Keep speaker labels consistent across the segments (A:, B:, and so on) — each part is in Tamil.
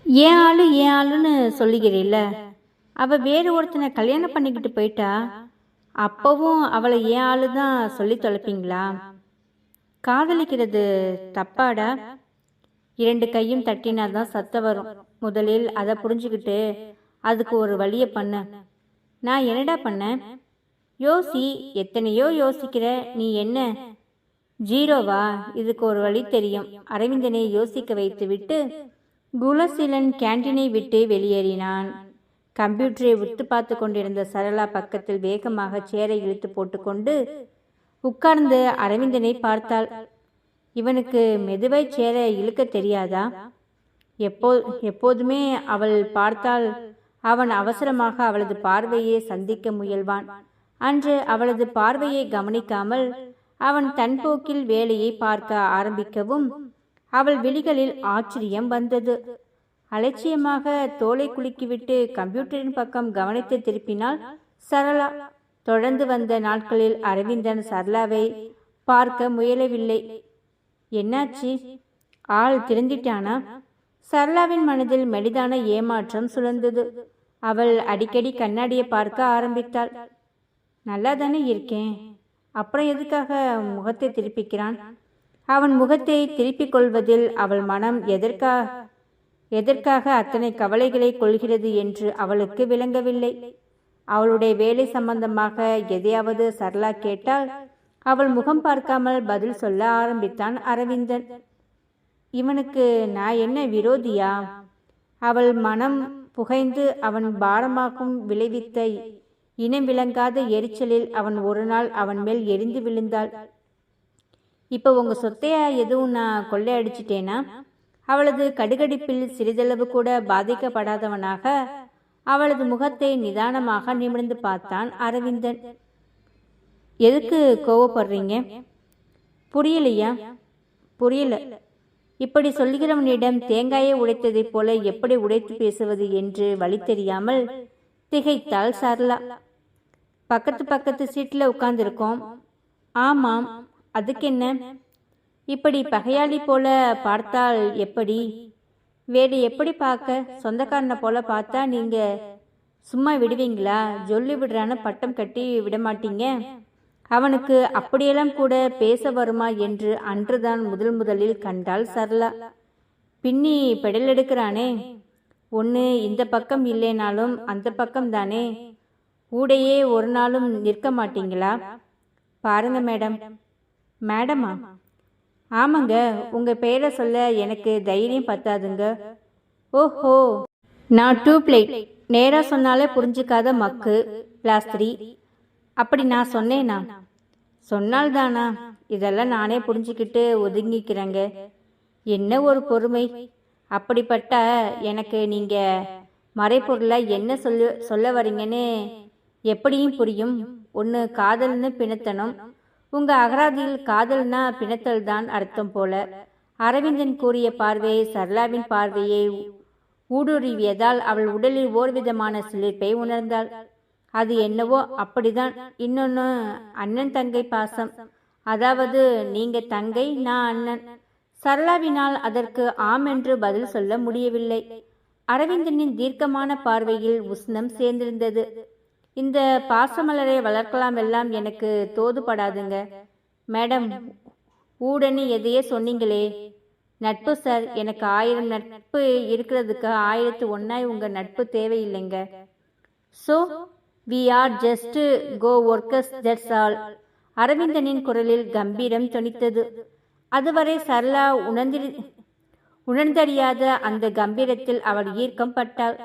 A: ஏன் ஆளுன்னு சொல்லுகிறீல்ல, அவள் வேறு ஒருத்தனை கல்யாணம் பண்ணிக்கிட்டு போயிட்டா, அப்பவும் அவளை ஏன் ஆளு தான் சொல்லி தொலைப்பீங்களா? காதலிக்கிறது தப்பாடா? 2 கையும் தட்டினாதான் சத்தம் வரும். முதலில் அதை புரிஞ்சுக்கிட்டு அதுக்கு ஒரு வழியை பண்ண. நான் என்னடா பண்ணேன்? யோசி. எத்தனையோ யோசிக்கிற நீ என்ன ஜீரோவா? இதுக்கு ஒரு வழி தெரியும். அரவிந்தனை யோசிக்க வைத்து விட்டு குலசீலன் கேண்டீனை விட்டு வெளியேறினான். கம்ப்யூட்டரை உத்து பார்த்து கொண்டிருந்த சரளா பக்கத்தில் வேகமாக சேரை இழுத்து போட்டுக்கொண்டு உட்கார்ந்து அரவிந்தனை பார்த்தாள். இவனுக்கு மெதுவாய் சேரை இழுக்க தெரியாதா? எப்போதுமே அவள் பார்த்தால் அவன் அவசரமாக அவளது பார்வையை சந்திக்க முயல்வான். அன்று அவளது பார்வையை கவனிக்காமல் அவன் தன் போக்கில் வேலையை பார்க்க ஆரம்பிக்கவும் அவள் விழிகளில் ஆச்சரியம் வந்தது. அலட்சியமாக தோலை குலுக்கிவிட்டு கம்ப்யூட்டரின் பக்கம் கவனத்தை திருப்பினாள் சரளா. தொடர்ந்து வந்த நாட்களில் அரவிந்தன் சரளாவை பார்க்க முயலவில்லை. என்னாச்சு? ஆள் திருந்திட்டானா? சரளாவின் மனதில் மெலிதான ஏமாற்றம் சுழந்தது. அவள் அடிக்கடி கண்ணாடியை பார்க்க ஆரம்பித்தாள். நல்லா தானே இருக்கேன், அப்புறம் எதுக்காக முகத்தை திருப்பிக்கிறான்? அவன் முகத்தை திருப்பிக் கொள்வதில் அவள் மனம் எதற்காக அத்தனை கவலைகளை கொள்கிறது என்று அவளுக்கு விளங்கவில்லை. அவளுடைய வேலை சம்பந்தமாக எதையாவது சரளா கேட்டால் அவள் முகம் பார்க்காமல் பதில் சொல்ல ஆரம்பித்தான் அரவிந்தன். இவனுக்கு நான் என்ன விரோதியா? அவள் மனம் புகைந்து அவன் பாரமாக்கும் விளைவித்த இனம் விளங்காத எரிச்சலில் அவன் ஒரு நாள் அவன் மேல் எரிந்து விழுந்தாள். இப்போ உங்க சொத்தையா எதுவும் நான் கொள்ளையடிச்சிட்டேனா? அவளது கடுகடிப்பில் சிறிதளவு கூட பாதிக்கப்படாதவனாக அவளது முகத்தை நிதானமாக நிமிர்ந்து பார்த்தான் அரவிந்தன். எதுக்கு கோவப்படுறீங்க? புரியலையா? புரியல. இப்படி சொல்லுகிறவனிடம் தேங்காயை உடைத்ததைப் போல எப்படி உடைத்து பேசுவது என்று வழி தெரியாமல் திகைத்தாள் சரளா. பக்கத்து சீட்டில் உட்கார்ந்துருக்கோம். ஆமாம், அதுக்கு என்ன? இப்படி பகையாளி போல பார்த்தால் எப்படி? வேறு எப்படி பார்க்க? சொந்தக்காரனை போல பார்த்தா நீங்க சும்மா விடுவீங்களா? சொல்லி விடுறான்னு பட்டம் கட்டி விடமாட்டீங்க. அவனுக்கு அப்படியெல்லாம் கூட பேச வருமா என்று அன்றுதான் முதலில் கண்டாள் சரளா. பின்னி பெடல் எடுக்கிறானே, ஒன்று இந்த பக்கம் இல்லைனாலும் அந்த பக்கம் தானே. ஊடையே ஒரு நாளும் நிற்க மாட்டீங்களா? பாருங்க மேடம். மேடமா? ஆமாங்க, உங்க பெயரை சொல்ல எனக்கு தைரியம் பத்தாதுங்க. ஓஹோ, நான் டியூப்லைட். நேராக சொன்னாலே புரிஞ்சிக்காத மக்கு பிளாஸ்திரி. அப்படி நான் சொன்னேனா? சொன்னால்தானா? இதெல்லாம் நானே புரிஞ்சுக்கிட்டு ஒதுங்கிக்கிறேங்க. என்ன ஒரு பொறுமை! அப்படிப்பட்ட எனக்கு நீங்க மறைப்பொருளை என்ன சொல்ல வரீங்கன்னு எப்படியும் புரியும். ஒன்று காதல்னு பிணத்தனம். உங்க அகராதியில் காதல்னா பிணத்தல் தான் அர்த்தம் போல. அரவிந்தன் கூறிய பார்வை சரளாவின் பார்வையை ஊடுருவியதால் அவள் உடலில் ஓர்விதமான சிலிர்ப்பை உணர்ந்தாள். அது என்னவோ அப்படிதான். இன்னொன்னு அண்ணன் தங்கை பாசம். அதாவது நீங்க தங்கை, நான் அண்ணன். சரளாவினால் அதற்கு ஆம் என்று பதில் சொல்ல முடியவில்லை. அரவிந்தனின் தீர்க்கமான பார்வையில் உஷ்ணம் சேர்ந்திருந்தது. இந்த பாசமலரை வளர்க்கலாம் எல்லாம் எனக்கு தோதுபடாதுங்க மேடம். ஊடனி எதையே சொன்னீங்களே. நட்பு சார். எனக்கு 1000 நட்பு இருக்கிறதுக்கு 1001 உங்க நட்பு தேவையில்லைங்க. So we are just coworkers, that's all. அரவிந்தனின் குரலில் கம்பீரம் தொனித்தது. அதுவரை சரளா உணர்ந்தறியாத அந்த கம்பீரத்தில் அவள் ஈர்க்கம் பட்டாள்.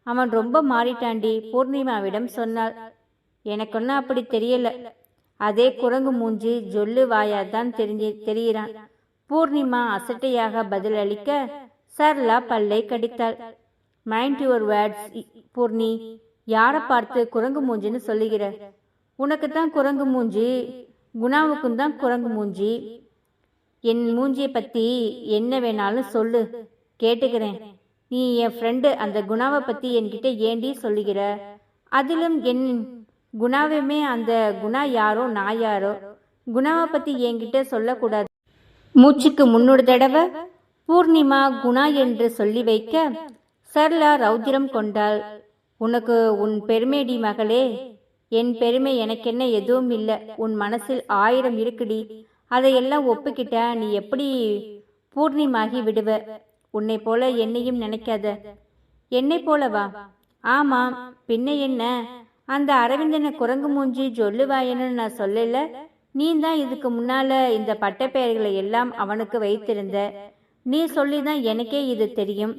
A: அவன் ரொம்ப மாறிட்டாண்டி, பூர்ணிமாவிடம் சொன்னாள். எனக்கு ஒன்றும் அப்படி தெரியல. அதே குரங்கு மூஞ்சி ஜொல்லு வாயாதான் தெரிகிறான். பூர்ணிமா அசட்டையாக பதில் அளிக்க சரளா பல்லை கடித்தாள். Mind your words Poorni. யாரை பார்த்து குரங்கு மூஞ்சின்னு சொல்லுகிற? உனக்கு தான் குரங்கு மூஞ்சி, குணாவுக்கும் தான் குரங்கு மூஞ்சி. என் மூஞ்சியை பற்றி என்ன வேணாலும் சொல்லு, கேட்டுக்கிறேன். நீ என் ஃப்ரெண்டு, அந்த குணாவை பற்றி என்கிட்ட ஏண்டி சொல்லுகிற? அதிலும் என் குணாவுமே அந்த குணா யாரோ நான் யாரோ. குணாவை பற்றி என்கிட்ட சொல்லக்கூடாது. மூச்சுக்கு 300 தடவை பூர்ணிமா குணா என்று சொல்லி வைக்க சரளா ரௌத்திரம் கொண்டாள். உனக்கு உன் பெருமைடி மகளே. என் பெருமை எனக்கென்ன எதுவும் இல்லை. உன் மனசில் 1000 இருக்குடி. அதையெல்லாம் ஒப்புக்கிட்ட நீ எப்படி பூர்ணிமாகி விடுவ? உன்னை போல என்னையும் நினைக்காத. என்னை போலவா? ஆமாம், பின்ன என்ன? அந்த அரவிந்தனை குரங்கு மூஞ்சி சொல்லுவாயன்னு நான் சொல்லல. நீ தான் இதுக்கு முன்னால இந்த பட்டப்பெயர்களை எல்லாம் அவனுக்கு வைத்திருந்த. நீ சொல்லிதான் எனக்கே இது தெரியும்.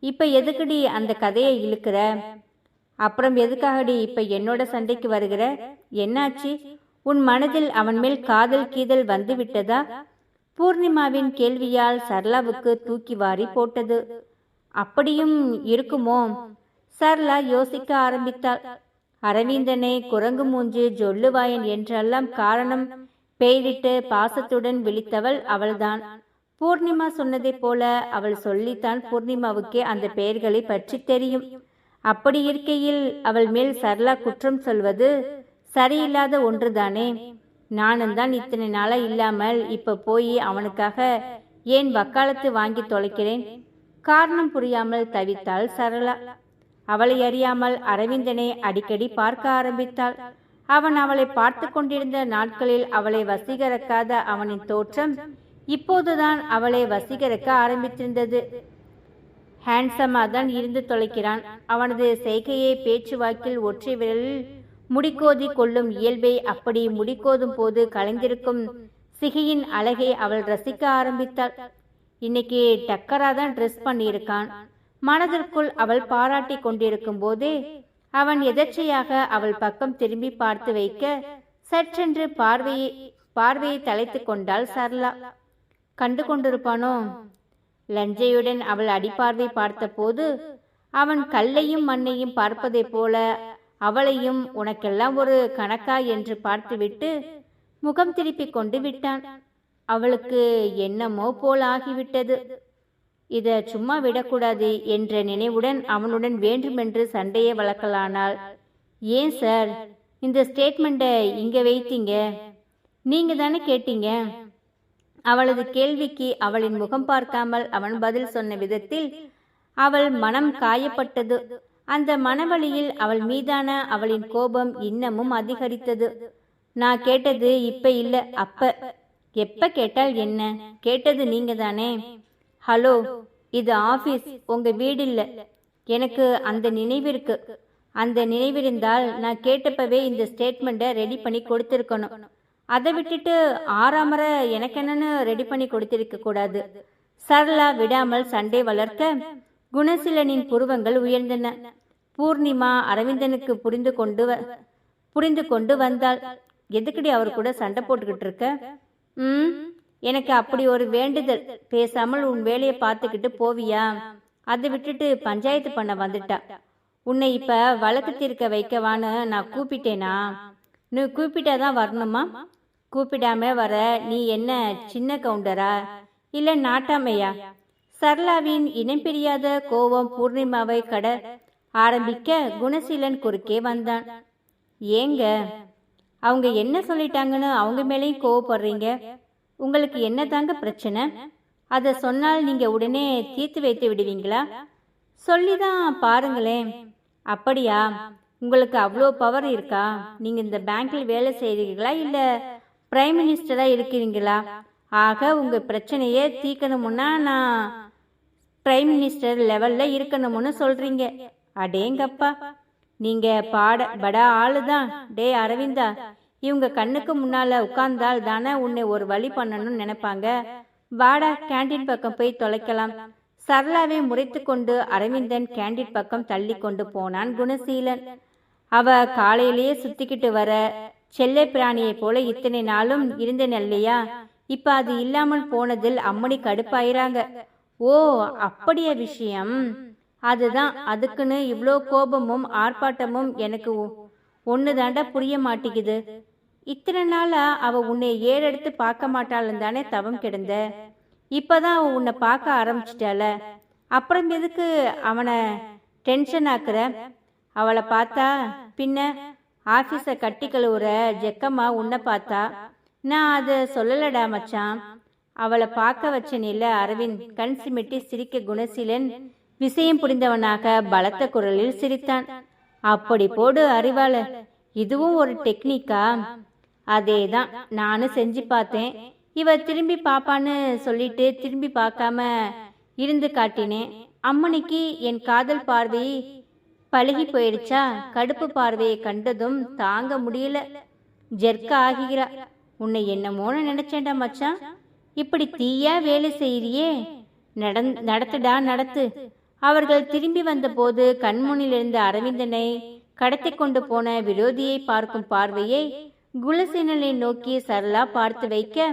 A: இப்ப எதுக்குடி அந்த கதையை இழுக்கிற? அப்புறம் எதுக்காகடி இப்ப என்னோட சண்டைக்கு வருகிற? என்னாச்சு? உன் மனதில் அவன் மேல் காதல் கீதல் வந்து விட்டதா? பூர்ணிமாவின் கேள்வியால் சரளாவுக்கு தூக்கி வாரி போட்டது. அப்படியும் இருக்குமோ? சரளா யோசிக்க ஆரம்பித்தாள். அரவிந்தனை குரங்கு மூஞ்சு ஜொல்லுவாயன் என்றெல்லாம் காரணம் பெயரிட்டு பாசத்துடன் விழித்தவள் அவள்தான். பூர்ணிமா சொன்னதை போல அவள் சொல்லித்தான் பூர்ணிமாவுக்கே அந்த பெயர்களை பற்றி தெரியும். அப்படி இருக்கையில் அவள் மேல் சரளா குற்றம் சொல்வது சரியில்லாத ஒன்றுதானே. நானும் தான் இத்தனை நாளா இல்லாமல் இப்ப போய் அவனுக்காக ஏன் வக்காலத்து வாங்கி தொலைக்கிறேன்? காரணம் புரியாமல் தவித்தாள் சரளா. அவளை அறியாமல் அரவிந்தனை அடிக்கடி பார்க்க ஆரம்பித்தாள். அவன் அவளை பார்த்து கொண்டிருந்த நாட்களில் அவளை வசீகரிக்காத அவனின் தோற்றம் இப்போதுதான் அவளை வசீகரிக்க ஆரம்பித்திருந்தது. ஹேண்ட்ஸமா தான் இருந்து தொலைக்கிறான். அவனது செய்கையை பேச்சுவாக்கில் ஒற்றை விரலில் முடிக்கோதி கொள்ளும் இயல்பை, அப்படி முடிக்கோதும் போது கலைந்திருக்கும் சிகையின் அழகை அவள் ரசிக்க ஆரம்பித்தாள். இன்னைக்கு டக்கராதான் ட்ரெஸ் பண்ணியிருக்கான். மனதிற்குள் அவள் பாராட்டி கொண்டிருக்கும் போதே அவன் எதர்ச்சையாக அவள் பக்கம் திரும்பி பார்த்து வைக்க சற்றென்று பார்வையை தலைத்து கொண்டாள் சரளா. கண்டு கொண்டிருப்பானோ? லஞ்சையுடன் அவள் அடிப்பார்வை பார்த்த போது அவன் கல்லையும் மண்ணையும் பார்ப்பதை போல அவளையும் உனக்கெல்லாம் ஒரு கணக்கா என்று பார்த்துவிட்டு முகம் திருப்பி கொண்டு விட்டான். அவளுக்கு என்னமோ போல் ஆகிவிட்டது. இத சும்மா விடக்கூடாது என்ற நினைவுடன் அவனுடன் வேண்டுமென்று சண்டையை வளர்க்கலானாள். ஏன் சார் இந்த ஸ்டேட்மெண்ட்டை இங்க வைத்தீங்க? நீங்க தானே கேட்டீங்க. அவளது கேள்விக்கு அவளின் முகம் பார்க்காமல் அவன் பதில் சொன்ன விதத்தில் அவள் மனம் காயப்பட்டது. அந்த மனவழியில் அவள் மீதான அவளின் கோபம் இன்னமும் அதிகரித்தது. நான் கேட்டது இப்ப இல்ல, அப்ப. எப்ப கேட்டால் என்ன? கேட்டது நீங்க தானே. ஹலோ, இது ஆபீஸ், உங்க வீடு இல்ல. எனக்கு அந்த நினைவிருக்கு. அந்த நினைவிருந்தால் நான் கேட்டப்பவே இந்த ஸ்டேட்மெண்ட்டை ரெடி பண்ணி கொடுத்திருக்கணும். அதை விட்டுட்டு ஆறாமற எனக்கு என்னன்னு ரெடி பண்ணி கொடுத்திருக்க கூடாது. சரளா விடாமல் சண்டை வளர்க்க குணசீலனின் புருவங்கள் உயர்ந்தன. பூர்ணிமா அரவிந்தனுக்கு புரிந்து கொண்டு வந்தாள். எதுக்கடி அவர் கூட சண்டை போட்டுக்கிட்டு இருக்க? எனக்கு அப்படி ஒரு வேண்டுதல். பேசாமல் உன் வேலையை பார்த்துக்கிட்டு போவியா? அதை விட்டுட்டு பஞ்சாயத்து பண்ண வந்துட்டா. உன்னை இப்ப வழக்கு தீர்க்க வைக்கவான்னு நான் கூப்பிட்டேனா? நீ கூப்பிட்டாதான் வரணுமா? கூப்பிடாம வர நீ என்ன சின்ன கவுண்டரா இல்ல நாட்டாமையா? சரளாவின் இனம் பிரியாத கோபம் பூர்ணிமாவை கட ஆரம்பிக்க குணசீலன் குறுக்கே வந்தான். ஏங்க, அவங்க என்ன சொல்லிட்டாங்கன்னு அவங்க மேலேயும் கோவப்படுறீங்க? உங்களுக்கு என்ன தாங்க பிரச்சனை? அதை சொன்னால் நீங்க உடனே தீர்த்து வைத்து விடுவீங்களா? சொல்லிதான் பாருங்களேன். அப்படியா? உங்களுக்கு அவ்வளோ பவர் இருக்கா? நீங்க இந்த பேங்க்ல வேலை செய்றீங்களா இல்ல பிரைம் மினிஸ்டரா இருக்கிறீங்களா? ஆக உங்க பிரச்சனையே தீர்க்கணும்னா நான் பிரைம் மினிஸ்டர் லெவல்ல இருக்கணும்னு சொல்றீங்க. அடேங்கப்பா, நீங்க படா ஆளுதான். டே அரவிந்தா, இவங்க கண்ணுக்கு முன்னால உட்கார்ந்தால் தானே உன்னை ஒரு வழி பண்ணணும்னு நினைப்பாங்க. வாடா, கேண்டீன் பக்கம் போய் தொலைக்கலாம். சரளாவை முறைத்து கொண்டு அரவிந்தன் கேண்டீன் பக்கம் தள்ளி கொண்டு போனான் குணசீலன். அவ காலையிலேயே சுத்திக்கிட்டு வர செல்ல பிராணியை போல இத்தனை நாளும் இருந்தேன் இல்லையா? இப்ப அது இல்லாமல் போனதில் அம்மணி கடுப்பாயிராங்க. ஓ, அப்படிய விஷயம். அதுதான், அதுக்குன்னு இவ்வளோ கோபமும் ஆர்ப்பாட்டமும் எனக்கு ஒன்னு தாண்டா புரிய மாட்டேங்குது. இத்தனை நாளா அவ உன்னை ஏறெடுத்து பார்க்க மாட்டாளுன்னு தானே தவம் கிடந்த. இப்பதான் அவ உன்னை பார்க்க ஆரம்பிச்சிட்டால. அப்புறம் எதுக்கு அவனை டென்ஷன் ஆக்குற? அவளை பார்த்தா பின்ன ஆபீஸ கட்டி கழுவுற ஜெக்கம்மா உன்னை பார்த்தா. நான் அதை சொல்லலடா மச்சான். அவளை பார்க்க வச்சனில்ல அரவிந்த். கண் சிமிட்டி சிரிக்க குணசீலன் விஷயம் புரிந்தவனாக பலத்த குரலில் சிரித்தான். அப்படி போடு அறிவாள, இதுவும் ஒரு டெக்னிக்கா? அதேதான், நானும் செஞ்சு பார்த்தேன். இவ திரும்பி பாப்பான்னு சொல்லிட்டு திரும்பி பார்க்காம இருந்து காட்டினேன். அம்மனிக்கு என் காதல் பார்வை பழகி போயிடுச்சா? கடுப்பு பார்வையை கண்டதும் தாங்க முடியல, ஜெர்க்க ஆகிறா. உன்னை என்னமோன்னு நினைச்சேன்டா மச்சான். இப்படி தீயா வேலை செய்யறியே, நடத்துடா நடத்து. அவர்கள் திரும்பி வந்தபோது கண்முனிலிருந்த அரவிந்தனை கடத்தி கொண்டு போன விரோதியை பார்க்கும் பார்வையை குணசீலனை நோக்கி சரளா பார்த்து வைக்க,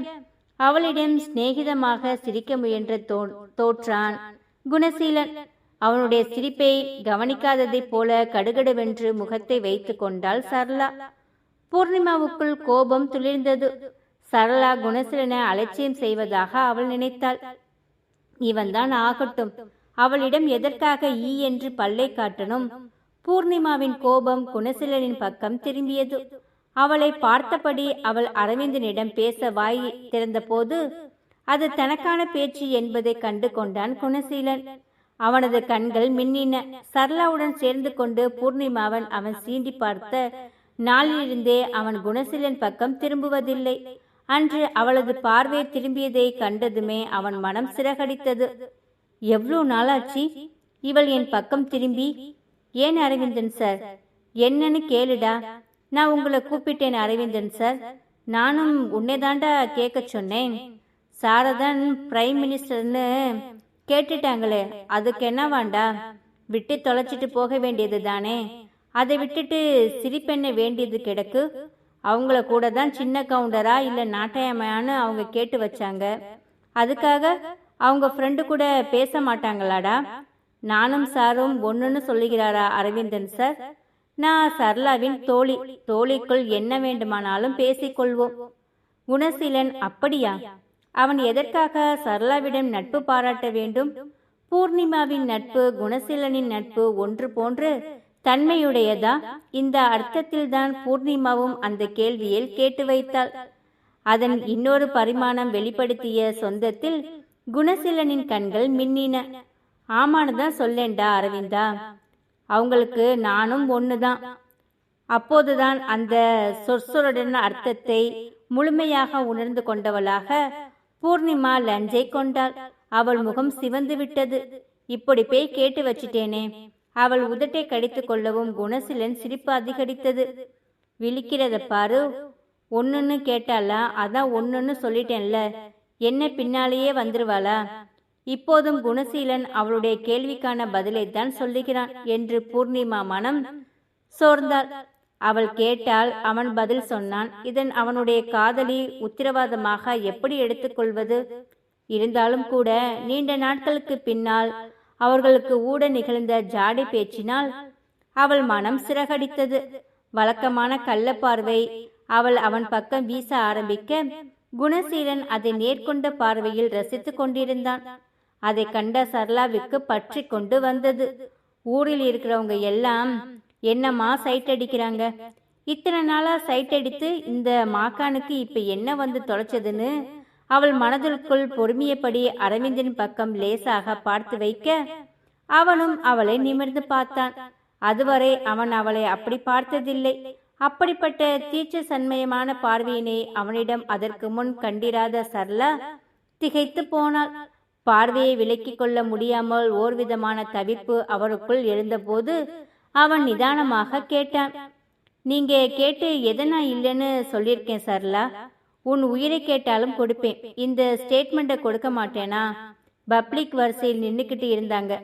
A: அவளிடம் சிநேகிதமாக சிரிக்க முயன்ற தோற்றான் குணசீலன். அவனுடைய சிரிப்பை கவனிக்காததைப் போல கடுகடுவென்று முகத்தை வைத்து கொண்டாள் சரளா. பூர்ணிமாவுக்குள் கோபம் துளிர்ந்தது. சரளா குணசீலனை அலட்சியம் செய்வதாக அவள் நினைத்தாள். இவன்தான் ஆகட்டும், அவளிடம் எதற்காக ஈ என்று பல்லை காட்டணும்? பூர்ணிமாவின் கோபம் குணசீலனின் பக்கம் திரும்பியது. அவளை பார்த்தபடி அவள் அரவிந்தனிடம் பேச வாய் திறந்தபோது அது தனக்கான பேச்சு என்பதை கண்டு கொண்டான் குணசீலன். அவனது கண்கள் மின்னின. சரளாவுடன் சேர்ந்து கொண்டு பூர்ணிமாவன் அவன் சீண்டி பார்த்த நாளிலிருந்தே அவன் குணசீலன் பக்கம் திரும்புவதில்லை. அன்று அவளது பார்வை திரும்பியதை கண்டதுமே அவன் மனம் சிறகடித்தது. எவ்வளோ நாளாச்சு இவள் என் பக்கம் திரும்பி? ஏன் அரவிந்தன் சார், என்னன்னு கேளுடா. நான் உங்களை கூப்பிட்டேன் அரவிந்தன் சார். நானும் உன்னைதாண்டா கேட்க சொன்னேன். சாரதான் பிரைம் மினிஸ்டர்னு கேட்டுட்டாங்களே, அதுக்கு என்ன வேண்டா? விட்டு தொலைச்சிட்டு போக வேண்டியது தானே. அதை விட்டுட்டு சிரிப்பெண்ண வேண்டியது கிடக்கு. அவங்கள கூட தான் சின்ன கவுண்டரா இல்லை நாட்டாயமையான்னு அவங்க கேட்டு வச்சாங்க. அதுக்காக அவங்க ஃப்ரெண்டு கூட பேச மாட்டாங்களாடா? நானும் சாரும் ஒன்றுன்னு சொல்லுகிறாரா அரவிந்தன் சார்? நான் சரளாவின் தோழி, தோழிக்குள் என்ன வேண்டுமானாலும் பேசிக்கொள்வோம். குணசீலன், அப்படியா? அவன் எதற்காக சரளாவிடம் நட்பு பாராட்ட வேண்டும்? பூர்ணிமாவின் நட்பு குணசீலனின் நட்பு ஒன்று போன்று தன்மையுடையதா? இந்த அர்த்தத்தில்தான் பூர்ணிமாவும் அந்த கேள்வியில் கேட்டு வைத்தாள். அதன் இன்னொரு பரிமாணம் வெளிப்படுத்திய சொந்தத்தில் குணசீலனின் கண்கள் மின்னின. ஆமானுதான் சொல்லேண்டா அரவிந்தா, அவங்களுக்கு நானும் ஒண்ணுதான். அப்போதுதான் அந்த சொற்சொருடன் அர்த்தத்தை முழுமையாக உணர்ந்து கொண்டவளாக பூர்ணிமா லஞ்சை கொண்டாள். அவள் முகம் சிவந்து விட்டது. இப்படி போய் கேட்டு வச்சிட்டேனே. அவள் உதட்டை கடித்து கொள்ளவும் குணசீலன் சிரிப்பு அதிகரித்தது. விழிக்கிறத பாரு, ஒன்னுன்னு கேட்டாளா? அதான் ஒன்னுன்னு சொல்லிட்டேன்ல, என்ன பின்னாலேயே வந்துருவாளா? இப்போதும் குணசீலன் அவளுடைய கேள்விக்கான பதிலைத்தான் சொல்லுகிறான் என்று பூர்ணிமா மனம் சோர்ந்தாள். அவள் கேட்டால் அவன் பதில் சொன்னான். இதன் அவனுடைய காதலி உத்தரவாதமாக எப்படி எடுத்துக்கொள்வது? இருந்தாலும் கூட நீண்ட நாட்களுக்கு பின்னால் அவர்களுக்கு ஊட நிகழ்ந்த ஜாடை பேச்சினால் அவள் மனம் சிறகடித்தது. வழக்கமான கள்ளப்பார்வை அவள் அவன் பக்கம் வீச ஆரம்பிக்க குணசீலன் அதை நேர்கொண்ட பார்வையில் ரசித்து கொண்டிருந்தான். அதை கண்ட சரளாவுக்கு பற்றி கொண்டு வந்தது. ஊரில் இருக்கிறவங்க எல்லாம் என்னம்மா சைட் அடிக்கிறாங்க, இத்தனை நாளா சைட் அடித்து இந்த மாக்கானுக்கு இப்ப என்ன வந்து தொலைச்சதுன்னு அவள் மனதிற்குள் பொறுமியபடி அரவிந்தன் பக்கம் லேசாக பார்த்து வைக்க அவனும் அவளை நிமிர்ந்து பார்த்தான். அதுவரை அவன் அவளை அப்படி பார்த்ததில்லை. அப்படிப்பட்ட தீட்ச சன்மயமான பார்வையினை அவனிடம் அதற்கு முன் கண்டிராத சரளா திகைத்து போனாள். பார்வையை விலக்கிக் கொள்ள முடியாமல் ஓர்விதமான தவிப்பு அவருக்குள் எழுந்தபோது அவன் நிதானமாக கேட்டான். நீங்க கேட்டு எதை நான் இல்லைன்னு சொல்லியிருக்கேன் சரளா? உன் உயிரை கேட்டாலும் கொடுப்பேன். இந்த ஸ்டேட்மெண்ட்டை கொடுக்க மாட்டேனா? பப்ளிக் வரிசையில் நின்றுக்கிட்டு இருந்தாங்க.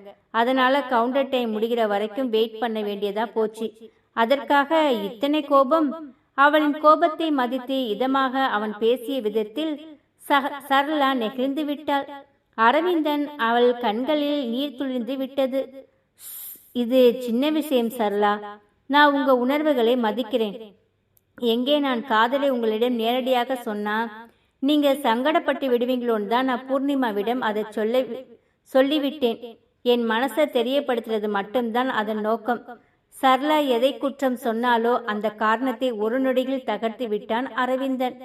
A: அதனால கவுண்டர் டைம் முடிகிற வரைக்கும் வெயிட் பண்ண வேண்டியதா போச்சு. அதற்காக இத்தனை கோபம்? அவளின் கோபத்தை மதித்து இதமாக அவன் பேசிய விதத்தில் சரளா நெகிழ்ந்து விட்டாள். அரவிந்தன் அவள் கண்களில் நீர் துளிர்ந்து விட்டது. இது சின்ன விஷயம் சரளா, நான் உங்க உணர்வுகளை மதிக்கிறேன். எங்கே நான் காதலை உங்களிடம் நேரடியாக சொன்னா நீங்க சங்கடப்பட்டு விடுவீங்களோன்னு தான் நான் பூர்ணிமாவிடம் அதை சொல்லிவிட்டேன். என் மனசை தெரியப்படுத்துறது மட்டும்தான் அதன் நோக்கம். சரளா எதை குற்றம் சொன்னாலோ அந்த காரணத்தை ஒரு நொடியில் தகர்த்து விட்டான் அரவிந்தன்.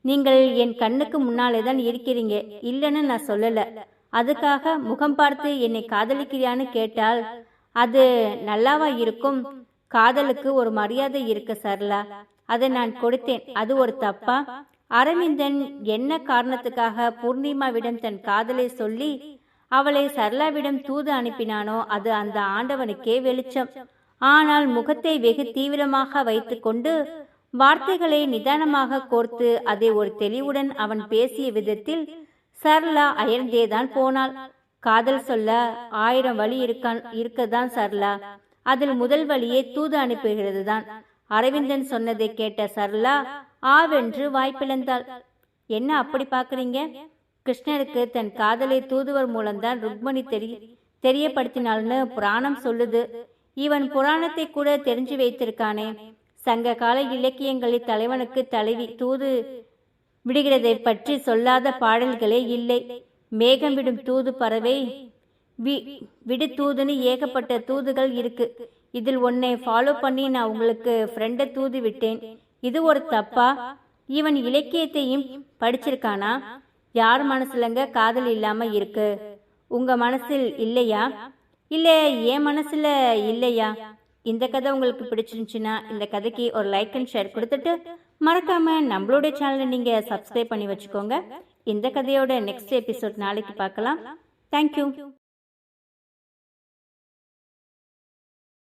A: நீங்கள் என் கண்ணுக்கு முன்னாலே தான் இருக்கிறீங்க, இல்லைன்னு நான் சொல்லல. அதுக்காக முகம் பார்த்து என்னை காதலிக்கிறியான்னு கேட்டால் அது நல்லாவா இருக்கும்? காதலுக்கு ஒரு மரியாதை இருக்கு சரளா, அதை நான் கொடுத்தேன். அது ஒரு தப்பா? அரவிந்தன் என்ன காரணத்துக்காக பூர்ணிமாவிடம் தன் காதலை சொல்லி அவளை சரளாவிடம் தூது அனுப்பினானோ அது அந்த ஆண்டவனுக்கே வெளிச்சம். ஆனால் முகத்தை வெகு தீவிரமாக வைத்து கொண்டு வார்த்தைகளை நிதானமாக கோர்த்து அதை ஒரு தெளிவுடன் அவன் பேசிய விதத்தில் சரளா அயர்ந்தேதான் போனாள். காதல் சொல்ல 1000 வழி இருக்கதான் சரளா. அதில் முதல் வழியே தூது அனுப்புகிறது தான். அரவிந்தன் சொன்னதை கேட்ட சரளா ஆவென்று வாய்ப்பிழந்தாள். என்ன அப்படி பார்க்குறீங்க? கிருஷ்ணருக்கு தன் காதலை தூதுவர் மூலம்தான் ருக்மணி தெரியப்படுத்தினாள்னு புராணம் சொல்லுது. இவன் புராணத்தை கூட தெரிஞ்சு வைத்திருக்கானே. சங்க கால இலக்கியங்களில் தலைவனுக்கு தலைவி தூது விடுகிறதை பற்றி சொல்லாத பாடல்களே இல்லை. மேகம் விடும் தூது பறவை விடு தூதுன்னு ஏகப்பட்ட தூதுகள் இருக்கு. இதில் ஒன்னை ஃபாலோ பண்ணி நான் உங்களுக்கு ஃப்ரெண்டை தூது விட்டேன். இது ஒரு தப்பா? இவன் இலக்கியத்தையும் படிச்சிருக்கானா? யார் மனசுலங்க காதல் இல்லாம இருக்கு? உங்க மனசில் இல்லையா? இல்ல என் மனசுல இல்லையா? இந்த கதை உங்களுக்கு பிடிச்சிருந்துச்சுன்னா இந்த கதைக்கு ஒரு லைக் அண்ட் ஷேர் கொடுத்துட்டு மறக்காம நம்மளோட சேனலை நீங்க சப்ஸ்கிரைப் பண்ணி வச்சுக்கோங்க. இந்த கதையோட நெக்ஸ்ட் எபிசோட் நாளைக்கு பார்க்கலாம். தேங்க்யூ.